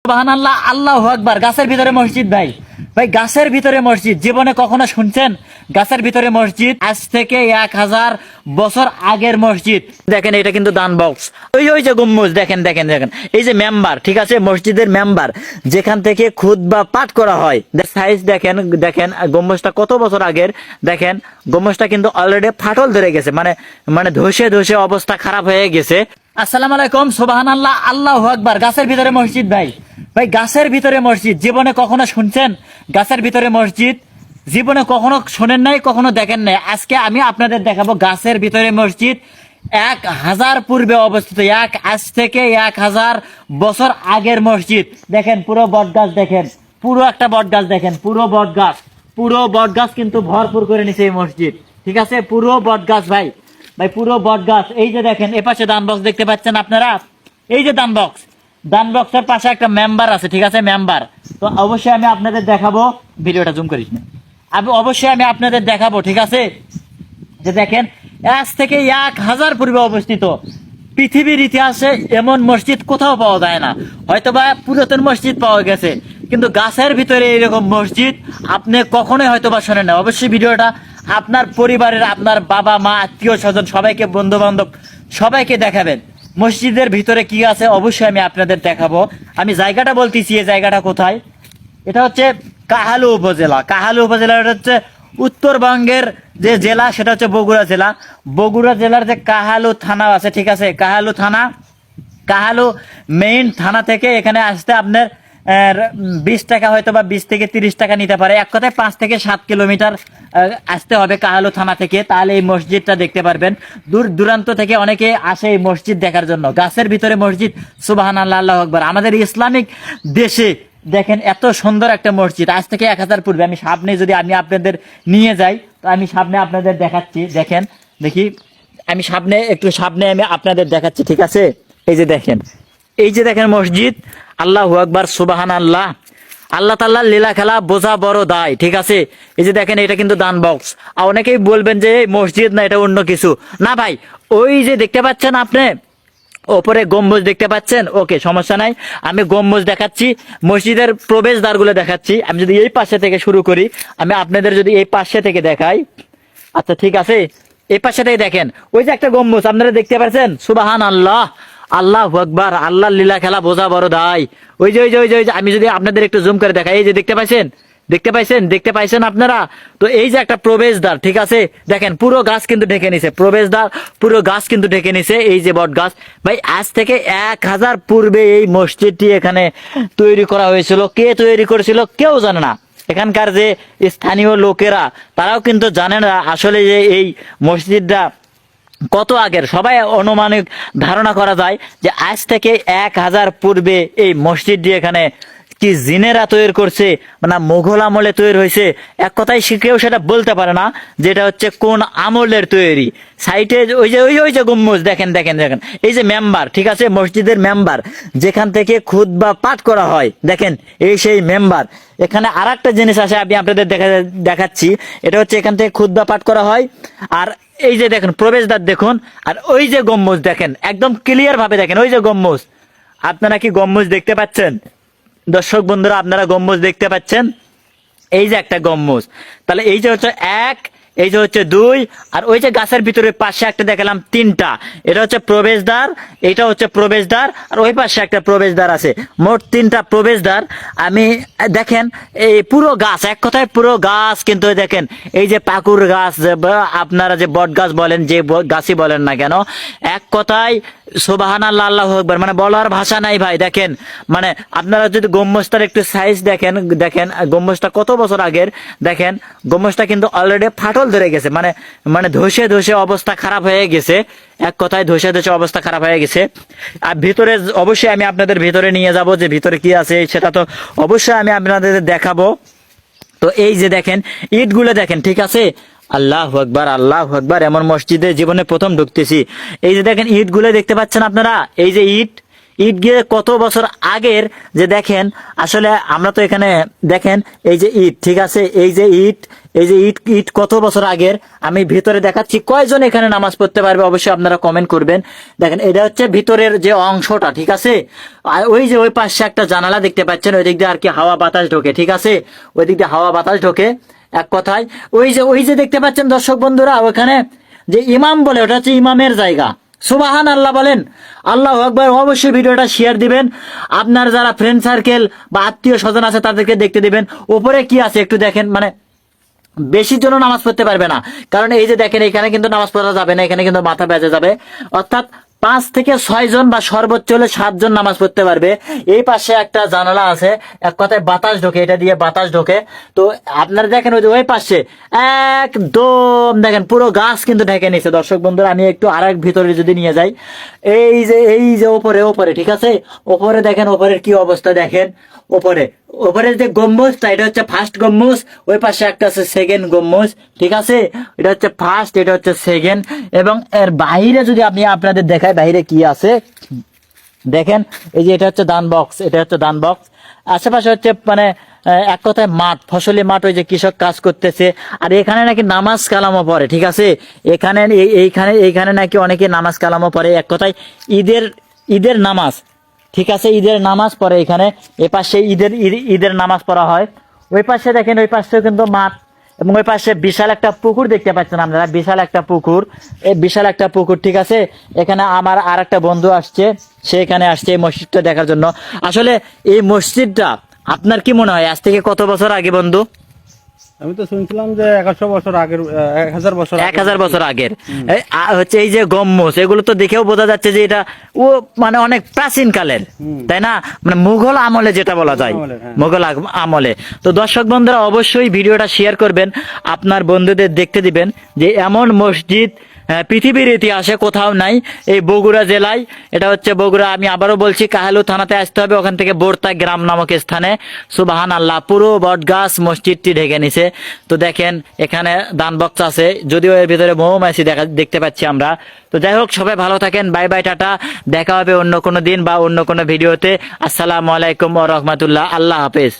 সুবহানাল্লাহ, আল্লাহু আকবার। গাছের ভিতরে মসজিদ ভাই, ভাই গাছের ভিতরে মসজিদ জীবনে কখনো শুনছেন? গাছের ভিতরে মসজিদ, আজ থেকে 1000 বছর আগের মসজিদ। দেখেন এটা কিন্তু দান বক্স, ওই যে গম্বুজ দেখেন দেখেন দেখেন, এই যে মেম্বার, ঠিক আছে, মসজিদের মেম্বার যেখান থেকে খুতবা পাঠ করা হয়। সাইজ দেখেন দেখেন, গম্বুজটা কত বছর আগের। দেখেন গম্বুজটা কিন্তু অলরেডি ফাটল ধরে গেছে, মানে মানে ধসে ধসে অবস্থা খারাপ হয়ে গেছে। আসসালামু আলাইকুম, সুবহানাল্লাহ, আল্লাহু আকবার। গাছের ভিতরে মসজিদ ভাই, ভাই গাছের ভিতরে মসজিদ জীবনে কখনো শুনছেন? গাছের ভিতরে মসজিদ জীবনে কখনো শোনেন নাই, কখনো দেখেন নাই। আজকে আমি আপনাদের দেখাবো গাছের ভিতরে মসজিদ 1000 পূর্বে অবস্থিত, আজ থেকে 1000 বছর আগের মসজিদ। দেখেন পুরো বট গাছ, দেখেন পুরো একটা বট গাছ, দেখেন পুরো বট গাছ কিন্তু ভরপুর করে নিছে এই মসজিদ, ঠিক আছে, পুরো বট গাছ ভাই, ভাই পুরো বট গাছ। এই যে দেখেন এপাশে দান বক্স দেখতে পাচ্ছেন আপনারা, এই যে দান বক্সের পাশে একটা মেম্বার আছে, ঠিক আছে, মেম্বার। তো অবশ্যই আমি আপনাদের দেখাবো, ভিডিওটা জুম করিস না, অবশ্যই আমি আপনাদের দেখাবো, ঠিক আছে। যে দেখেন আজ থেকে 1000 পূর্বে অবস্থিত। পৃথিবীর ইতিহাসে এমন মসজিদ কোথাও পাওয়া যায় না, হয়তোবা পুরাতন মসজিদ পাওয়া গেছে, কিন্তু গাছের ভিতরে এরকম মসজিদ আপনি কখনোই হয়তোবা শোনেন না। অবশ্যই ভিডিওটা আপনার পরিবারের, আপনার বাবা মা আত্মীয় স্বজন সবাইকে, বন্ধু বান্ধব সবাইকে দেখাবেন। মসজিদের ভিতরে কি আছে অবশ্যই আমি আপনাদের দেখাবো। আমি জায়গাটা বলতেছি, এই জায়গাটা কোথায়, এটা হচ্ছে কাহালু উপজেলা। কাহালু উপজেলা হচ্ছে উত্তরবঙ্গের যে জেলা, সেটা হচ্ছে বগুড়া জেলা। বগুড়া জেলার যে কাহালু থানা আছে, ঠিক আছে, কাহালু থানা, কাহালু মেইন থানা থেকে এখানে আসতে আপনার 20 টাকা, হয়তো বা 20 থেকে 30 টাকা নিতে পারে। এক কথায় 5 থেকে 7 কিলোমিটার আসতে হবে কাহালু থানা থেকে, তাহলে এই মসজিদটা দেখতে পারবেন। দূর দূরান্ত থেকে অনেকে আসে এই মসজিদ দেখার জন্য। গাছের ভিতরে মসজিদ, সুবহানাল্লাহ, আল্লাহু আকবার। আমাদের ইসলামিক দেশে দেখেন এত সুন্দর একটা মসজিদ, আজ থেকে 1000 পূর্বে। আমি সামনে যদি আমি আপনাদের নিয়ে যাই, তো আমি সামনে আপনাদের দেখাচ্ছি, দেখেন দেখি, আমি সামনে আমি আপনাদের দেখাচ্ছি, ঠিক আছে। এই যে দেখেন, এই যে দেখেন মসজিদ, আল্লাহু আকবার, সুবহানাল্লাহ। আল্লাহ তাআলার লীলা খেলা বোঝা বড় দায়, ঠিক আছে। এই যে দেখেন এটা কিন্তু দান বক্স। আর অনেকেই বলবেন যে মসজিদ না, এটা অন্য কিছু না ভাই। ওই যে দেখতে পাচ্ছেন আপনি ওপরে গম্বুজ দেখতে পাচ্ছেন, ওকে সমস্যা নাই, আমি গম্বুজ দেখাচ্ছি, মসজিদের প্রবেশদ্বারগুলো দেখাচ্ছি। আমি যদি এই পাশে থেকে শুরু করি, আমি আপনাদের যদি এই পাশে থেকে দেখাই, আচ্ছা ঠিক আছে, এই পাশে থেকে দেখেন ওই যে একটা গম্বুজ আপনারা দেখতে পাচ্ছেন, সুবহানাল্লাহ, আল্লাহু আকবার। আল্লাহর লীলা খেলা বোঝা বড় দায়। ওই যে আমি যদি আপনাদের একটু জুম করে দেখাই, এই যে দেখতে পাইছেন আপনারা। তো এই যে একটা প্রবেশদ্বার, ঠিক আছে, দেখেন পুরো গাছ কিন্তু ঢেকে নিছে, প্রবেশদ্বার পুরো গাছ কিন্তু ঢেকে নিছে। এই যে বট গাছ ভাই, আজ থেকে 1000 পূর্বে এই মসজিদটি এখানে তৈরি করা হয়েছিল। কে তৈরি করেছিল কেউ জানে না। এখানকার যে স্থানীয় লোকেরা তারাও কিন্তু জানে না আসলে যে এই মসজিদটা কত আগের। সবাই অনুমানিক ধারণা করা যায় যে আজ থেকে 1000 পূর্বে এই মসজিদটি এখানে কি জিনেরা তৈরি করছে, মানে মোঘল আমলে তৈরি হয়েছে। এক কথায় কেউ সেটা বলতে পারে না যেটা হচ্ছে কোন আমলের তৈরি। সাইটে ওই যে গম্বুজ দেখেন দেখেন দেখেন, এই যে মেম্বার, ঠিক আছে, মসজিদের মেম্বার যেখান থেকে খুতবা পাঠ করা হয়, দেখেন এই সেই মেম্বার। এখানে আর একটা জিনিস আছে, আমি আপনাদের দেখাচ্ছি, এটা হচ্ছে এখান থেকে খুতবা পাঠ করা হয়। আর এই যে দেখেন প্রবেশদ্বার দেখুন, আর ওই যে গম্বুজ দেখেন, একদম ক্লিয়ার ভাবে দেখেন, ওই যে গম্বুজ। আপনারা কি গম্বুজ দেখতে পাচ্ছেন? দর্শক বন্ধুরা, আপনারা গম্বুজ দেখতে পাচ্ছেন? এই যে একটা গম্বুজ, তাহলে এই যে হচ্ছে 1, এই যে হচ্ছে 2, আর ওই যে গাছের ভিতরে পাশে একটা দেখালাম 3টা, এটা হচ্ছে প্রবেশদ্বার, এটা হচ্ছে প্রবেশদ্বার, আর ওই পাশে একটা প্রবেশদ্বার আছে। মোট 3টা প্রবেশদ্বার। আমি দেখেন এই পুরো গাছ, এক কথায় পুরো গাছ কিন্তু দেখেন, এই যে পাকুর গাছ, আপনারা যে বট গাছ বলেন, যে গাছই বলেন না কেন, এক কথায় সুবহানাল্লাহ, আল্লাহু আকবার, মানে বলার ভাষা নাই ভাই। দেখেন মানে আপনারা যদি গম্বুজটার একটু সাইজ দেখেন, দেখেন গম্বুজটা কত বছর আগের। দেখেন গম্বুজটা কিন্তু অলরেডি ফাটল ধরে গেছে, মানে মানে ধসে ধসে অবস্থা খারাপ হয়ে গেছে, এক কথায় ধসে ধসে অবস্থা খারাপ হয়ে গেছে। আর ভিতরে অবশ্যই আমি আপনাদের ভিতরে নিয়ে যাব, যে ভিতরে কি আছে সেটা তো অবশ্যই আমি আপনাদের দেখাবো। তো এই যে দেখেন ইটগুলো দেখেন, ঠিক আছে, আল্লাহু আকবার, আল্লাহু আকবার। এমন মসজিদে জীবনে প্রথম ঢুকতেছি। এই যে দেখেন ইট গুলো দেখতে পাচ্ছেন আপনারা, এই যে ইট গিয়ে কত বছর আগের যে দেখেন, আসলে আমরা তো এখানে দেখেন এই যে ইট, ঠিক আছে, এই যে ইট, এই যে ইট ইট কত বছর আগের আমি ভিতরে দেখাচ্ছি। কয়জন এখানে নামাজ পড়তে পারবে অবশ্যই আপনারা কমেন্ট করবেন। দেখেন এটা হচ্ছে ভিতরের যে অংশটা, ঠিক আছে। আর ওই যে ওই পাশে একটা জানালা দেখতে পাচ্ছেন, ওই দিক দিয়ে আর কি হাওয়া বাতাস ঢোকে, ঠিক আছে, ওই দিক দিয়ে হাওয়া বাতাস ঢোকে। এক কথায় ওই যে দেখতে পাচ্ছেন দর্শক বন্ধুরা, ওখানে যে ইমাম বলে, ওটা হচ্ছে ইমামের জায়গা। সুবাহান আল্লাহ বলেন, আল্লাহু আকবার। অবশ্যই ভিডিওটা শেয়ার দিবেন, আপনার যারা ফ্রেন্ড সার্কেল বা আত্মীয় স্বজন আছে তাদেরকে দেখতে দিবেন। উপরে কি আছে একটু দেখেন, মানে বেশি জন নামাজ পড়তে পারবে না, কারণ এই যে দেখেন এখানে কিন্তু নামাজ পড়া যাবে না, এখানে কিন্তু মাথা বেজে যাবে। অর্থাৎ 5 থেকে 6 জন বা সর্বোচ্চ হলে 7 জন নামাজ পড়তে পারবে। এই পাশে একটা জানালা আছে, এক কথায় বাতাস ঢোকে, এটা দিয়ে বাতাস ঢোকে। তো আপনারা দেখেন ওই যে ওই পাশে একদম দেখেন পুরো গাছ কিন্তু ঢেকে নিছে। দর্শক বন্ধুরা আমি একটু আরেক ভিতরে যদি নিয়ে যাই, এই যে ওপরে ঠিক আছে, ওপরে দেখেন ওপরের কি অবস্থা দেখেন। ওপরের যে গম্বুজটা, এটা হচ্ছে ফার্স্ট গম্বুজ, ওই পাশে একটা আছে সেকেন্ড গম্বুজ, ঠিক আছে। এটা হচ্ছে ফার্স্ট, এটা হচ্ছে সেকেন্ড। এবং এর বাইরে যদি আমি আপনাদের দেখাই বাইরে কি আছে দেখেন, এই যে এটা হচ্ছে দান বক্স, এটা হচ্ছে দান বক্স। আশেপাশে হচ্ছে মানে এক কথায় মাঠ, ফসলি মাঠ, ওই যে কৃষক কাজ করতেছে। আর এখানে নাকি নামাজ কালামও পড়ে, ঠিক আছে। এখানে এইখানে নাকি অনেকে নামাজ কালামও পড়ে, এক কথায় ঈদের নামাজ, ঠিক আছে, ঈদের নামাজ পড়ে এখানে। এ পাশে ঈদের নামাজ পড়া হয়। ওই পাশে দেখেন, ওই পাশে কিন্তু মাঠ, এবং ওই পাশে বিশাল একটা পুকুর দেখতে পাচ্ছেন আপনারা, বিশাল একটা পুকুর, এই বিশাল একটা পুকুর, ঠিক আছে। এখানে আমার আর একটা বন্ধু আসছে, সে এখানে আসছে এই মসজিদটা দেখার জন্য। আসলে এই মসজিদটা আপনার কি মনে হয় আজ থেকে কত বছর আগে বন্ধু? আমি তো শুনছিলাম যে 100 বছর আগের, 1000 বছর 1000 বছর আগের। হচ্ছে এই যে গম্বুজ, এগুলো তো দেখেও বোঝা যাচ্ছে যে এটা ও মানে অনেক প্রাচীন কালের, তাই না, মানে মুঘল আমলে যেটা বলা যায়, হ্যাঁ। মুঘল আমলে। তো দর্শক বন্ধুরা অবশ্যই ভিডিওটা শেয়ার করবেন, আপনার বন্ধুদের দেখতে দিবেন যে এমন মসজিদ পৃথিবীর ইতিহাসে কোথাও নাই। এই বগুড়া জেলায়, এটা হচ্ছে বগুড়া, আমি আবারও বলছি কাহালু থানাতে আসতে হবে, ওখান থেকে বোরতা গ্রাম নামক স্থানে। সুবাহান আল্লাহ, পুরো বটগাছ মসজিদটি ঢেকে নিছে। তো দেখেন এখানে দান বক্স আছে, যদিও এর ভিতরে মৌমাছি দেখতে পাচ্ছি আমরা। তো যাই হোক, সবাই ভালো থাকেন, বাই বাই, টাটা, দেখা হবে অন্য কোনো দিন বা অন্য কোনো ভিডিওতে। আসসালামু আলাইকুম ওয়া রাহমাতুল্লাহ, আল্লাহ হাফেজ।